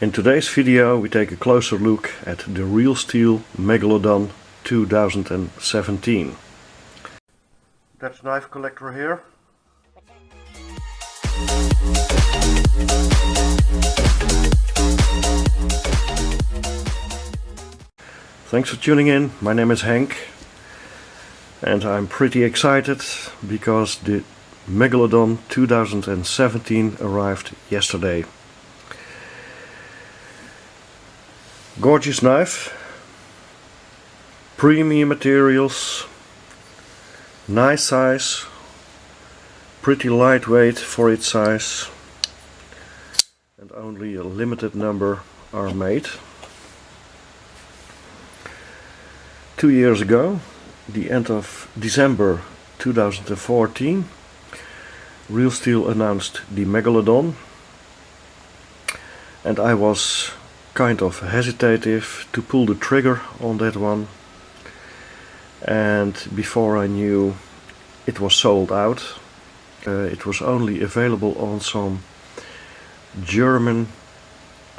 In today's video we take a closer look at the Real Steel Megalodon 2017. That's knife collector here. Thanks for tuning in. My name is Henk and I'm pretty excited because the Megalodon 2017 arrived yesterday. Gorgeous knife, premium materials, nice size, pretty lightweight for its size, and only a limited number are made. 2 years ago, the end of December 2014, Real Steel announced the Megalodon, and I was kind of hesitative to pull the trigger on that one, and before I knew it was sold out. It was only available on some German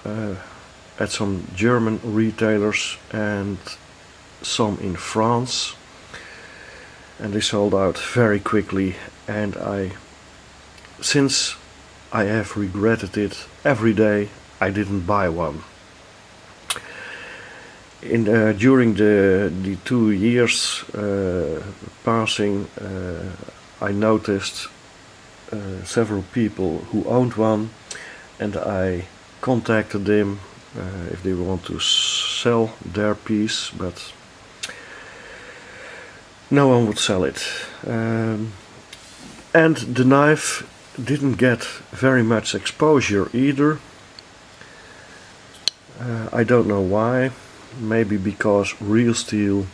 at some German retailers and some in France, and they sold out very quickly, and since I have regretted it every day I didn't buy one. During the 2 years passing, I noticed several people who owned one, and I contacted them if they want to sell their piece, but no one would sell it. And the knife didn't get very much exposure either. I don't know why. Maybe because Real Steel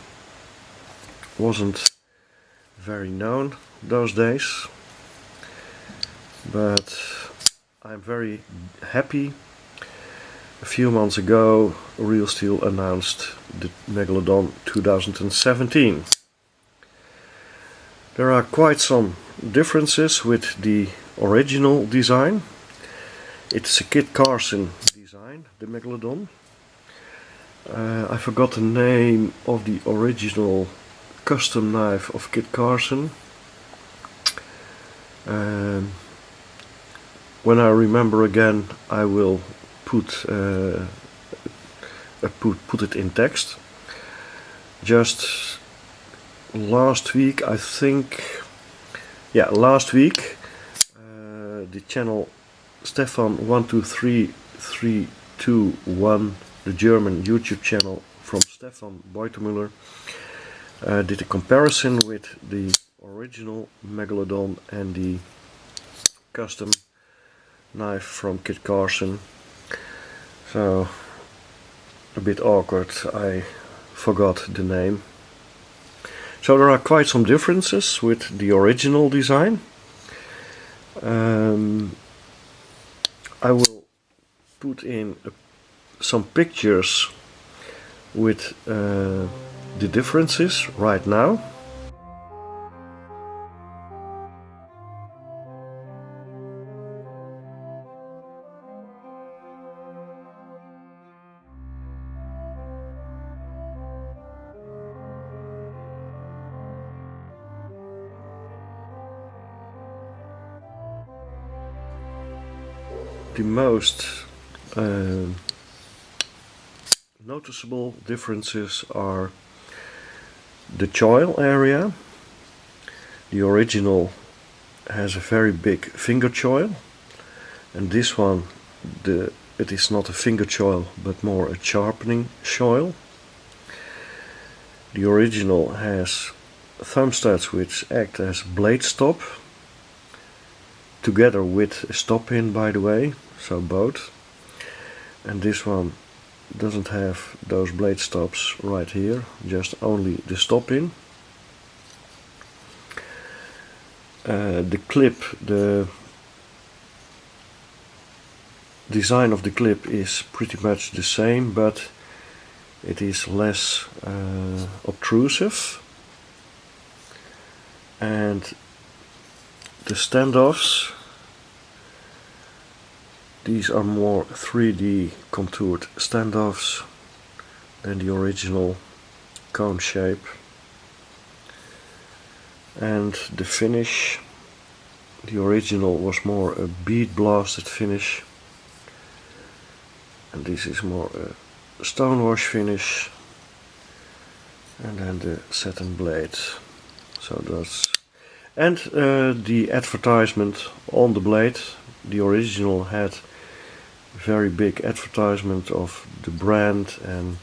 wasn't very known those days, but I'm very happy. A few months ago Real Steel announced the Megalodon 2017. There are quite some differences with the original design. It's a Kit Carson design, the Megalodon. I forgot the name of the original custom knife of Kit Carson. When I remember again, I will put it in text. Just last week, I think, last week, the channel Stefan12331, the German YouTube channel from Stefan Beutemüller, did a comparison with the original Megalodon and the custom knife from Kit Carson. So, a bit awkward, I forgot the name. So there are quite some differences with the original design. I will put in some pictures with the differences right now. The most noticeable differences are the choil area. The original has a very big finger choil, and this one it is not a finger choil but more a sharpening choil. The original has thumb studs which act as blade stop, together with a stop pin, by the way, so both. And this one doesn't have those blade stops right here, just only the stop pin. The clip, the design of the clip is pretty much the same, but it is less obtrusive, and the standoffs These are more 3D contoured standoffs than the original cone shape. And the finish, the original was more a bead blasted finish, and this is more a stonewash finish, and then the satin blade. So that's, and the advertisement on the blade, the original had very big advertisement of the brand and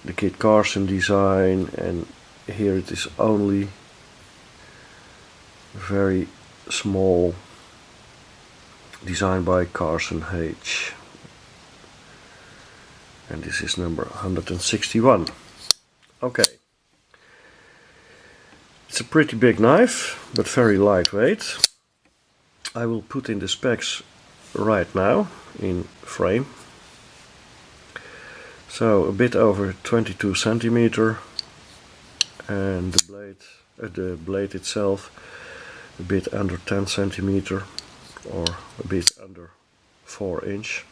the Kit Carson design, and here it is only very small, designed by Carson H. And this is number 161. Okay. It's a pretty big knife, but very lightweight. I will put in the specs right now in frame. So a bit over 22 centimeter, and the blade itself a bit under 10 centimeter, or a bit under 4 inch.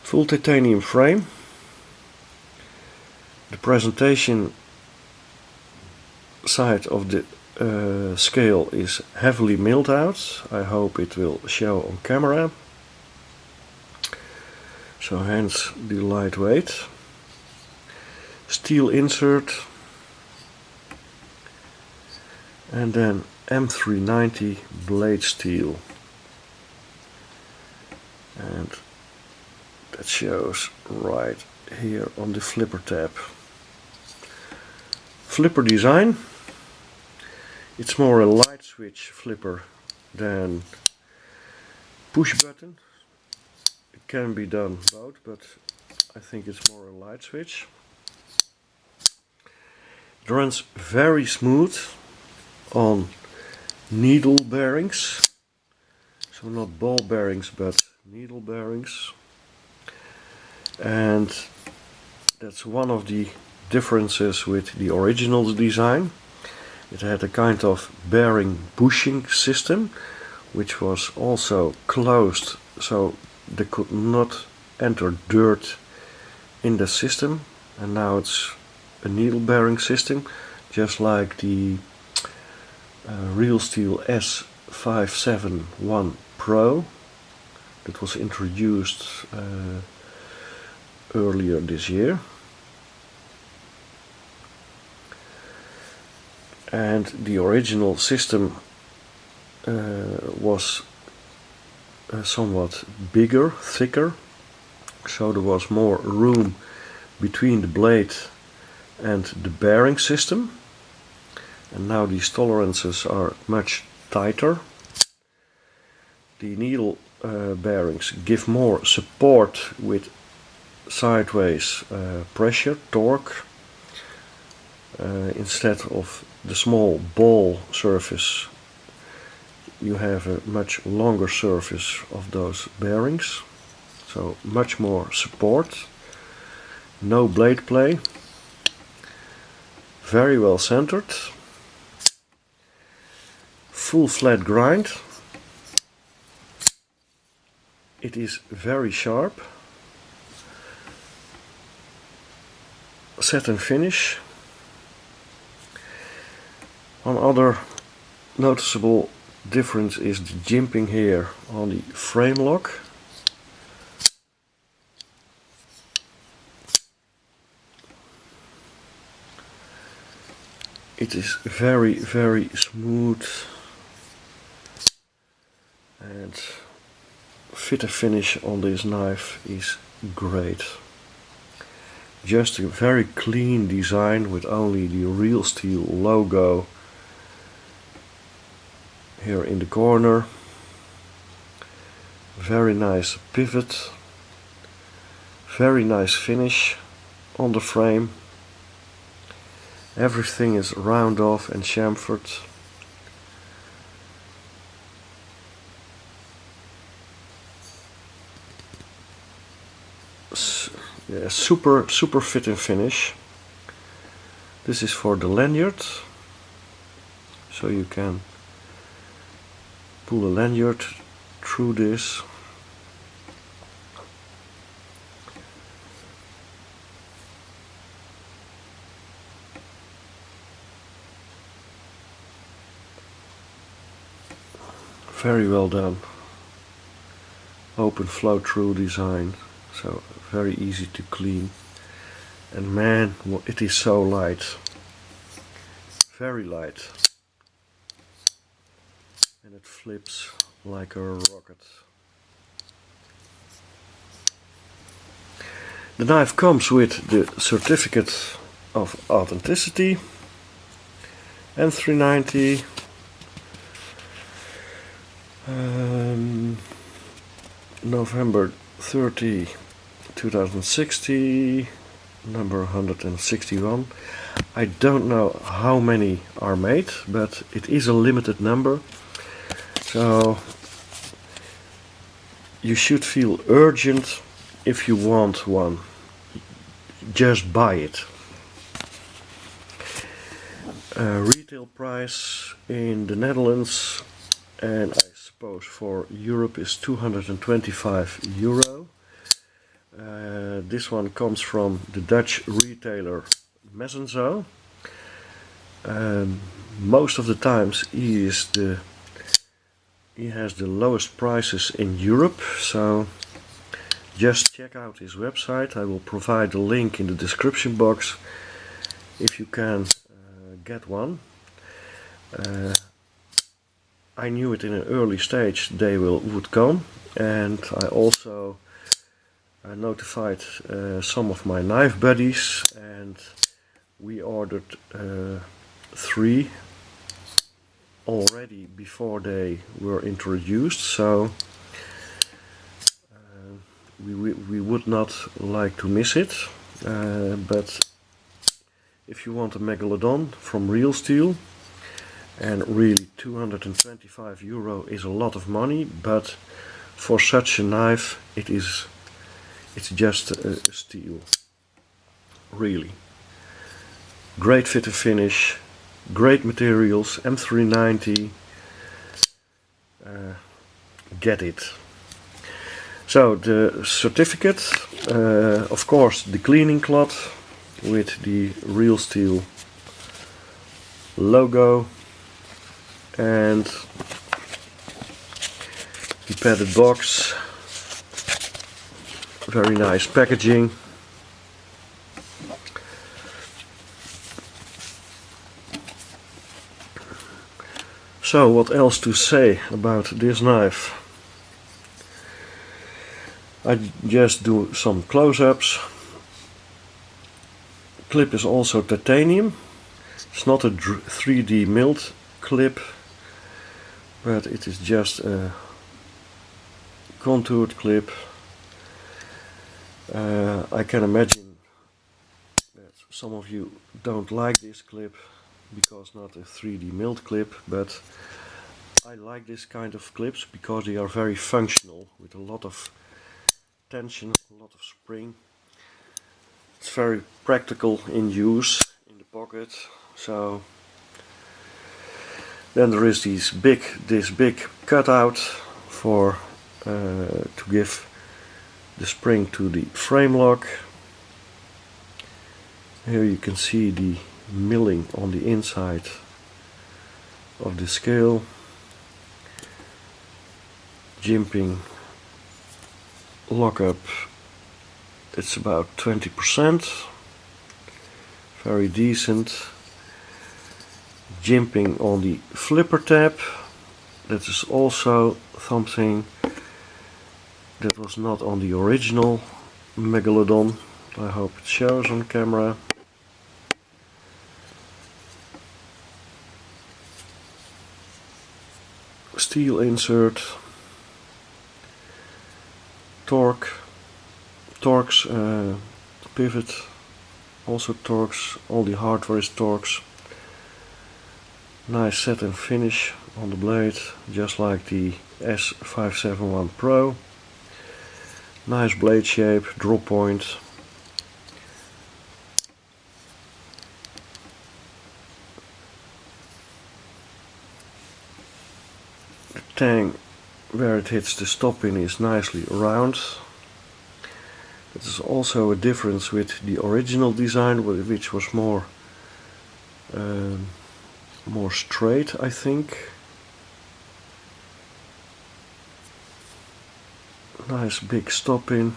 Full titanium frame. The presentation side of the scale is heavily milled out. I hope it will show on camera. So hence the lightweight. Steel insert, and then M390 blade steel, and that shows right here on the flipper tab. Flipper design, it's more a light switch flipper than push button. It can be done both, but I think it's more a light switch. It runs very smooth on needle bearings, so not ball bearings but needle bearings, and that's one of the differences with the original design. It had a kind of bearing bushing system which was also closed, so they could not enter dirt in the system, and now it's a needle bearing system, just like the Real Steel S571 Pro that was introduced earlier this year. And the original system was somewhat bigger, thicker, so there was more room between the blade and the bearing system, and now these tolerances are much tighter. The needle bearings give more support with sideways pressure, torque, instead of the small ball surface. You have a much longer surface of those bearings, so much more support, no blade play, very well centered, full flat grind. It is very sharp, satin finish. One other noticeable difference is the jimping here on the frame lock. It is very, very smooth, and fit and finish on this knife is great. Just a very clean design with only the Real Steel logo here in the corner. Very nice pivot, very nice finish on the frame. Everything is round off and chamfered. Yeah, super fit and finish. This is for the lanyard, so you can pull a lanyard through this. Very well done. Open flow through design, so very easy to clean. And man, it is so light. Very light. And it flips like a rocket. The knife comes with the certificate of authenticity, M390, November 30, 2060, number 161. I don't know how many are made, but it is a limited number, so you should feel urgent if you want one. Just buy it. Retail price in the Netherlands and I suppose for Europe is €225. This one comes from the Dutch retailer Messenzo. Most of the times he has the lowest prices in Europe, so just check out his website. I will provide a link in the description box if you can get one. I knew it in an early stage they would come, and I also notified some of my knife buddies, and we ordered 3 already before they were introduced, so we would not like to miss it. But if you want a Megalodon from real steel, and really €225 is a lot of money, but for such a knife it's just a steal. Really. Great fit and finish, great materials, M390, get it. So the certificate, of course the cleaning cloth with the real steel logo, and the padded box, very nice packaging. So what else to say about this knife? I just do some close-ups. Clip is also titanium. It's not a 3D milled clip, but it is just a contoured clip. I can imagine that some of you don't like this clip because not a 3D milled clip, but I like this kind of clips because they are very functional with a lot of tension, a lot of spring. It's very practical in use in the pocket. So then there is this big cutout for to give the spring to the frame lock. Here you can see the milling on the inside of the scale. Jimping lockup, it's about 20%, very decent. Jimping on the flipper tab, that is also something that was not on the original Megalodon. I hope it shows on camera. Steel insert, Torx pivot, also Torx, all the hardware is Torx. Nice set and finish on the blade, just like the S571 Pro. Nice blade shape, drop point. The tang where it hits the stop pin is nicely round. That is also a difference with the original design, which was more straight, I think. Nice big stop pin.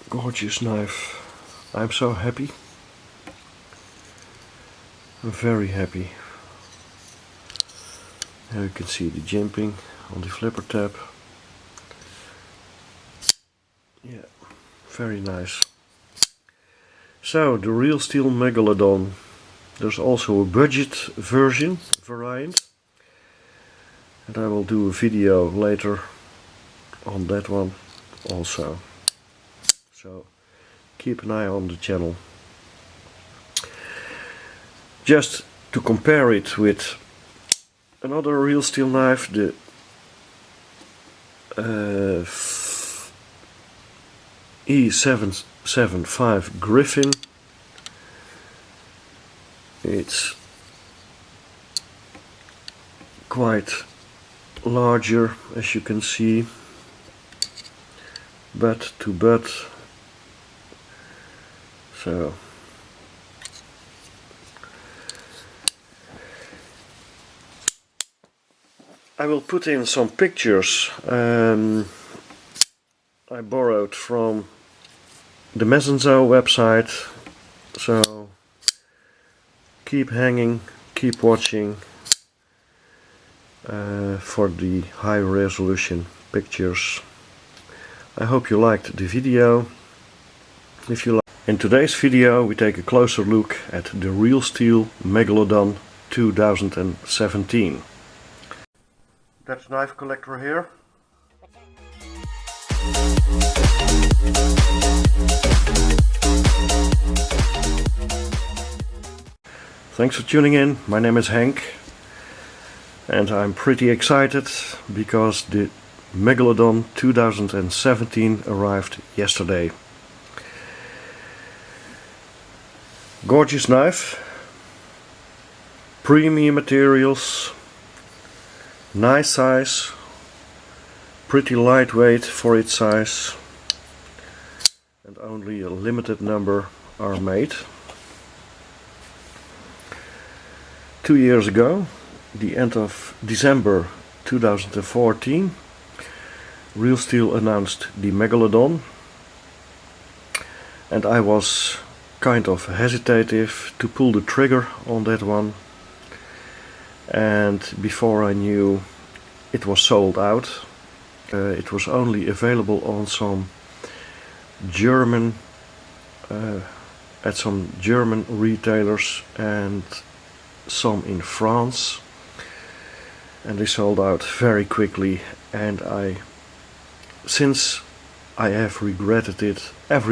Gorgeous knife. I'm so happy. I'm very happy. Here you can see the jimping on the flipper tab. Yeah, very nice. So, the Real Steel Megalodon. There's also a budget variant. And I will do a video later on that one also. So, keep an eye on the channel. Just to compare it with another real steel knife, the E775 Griffin. It's quite larger, as you can see, butt to butt. So I will put in some pictures I borrowed from the Mesenzo website, so keep hanging, keep watching for the high resolution pictures. I hope you liked the video. If you like, in today's video we take a closer look at the Real Steel Megalodon 2017. That's knife collector here. Thanks for tuning in. My name is Henk and I'm pretty excited because the Megalodon 2017 arrived yesterday. Gorgeous knife, premium materials, nice size, pretty lightweight for its size, and only a limited number are made. 2 years ago, the end of December 2014, Real Steel announced the Megalodon, and I was kind of hesitative to pull the trigger on that one, and before I knew it was sold out. It was only available on some German at some German retailers and some in France, and they sold out very quickly, and since I have regretted it every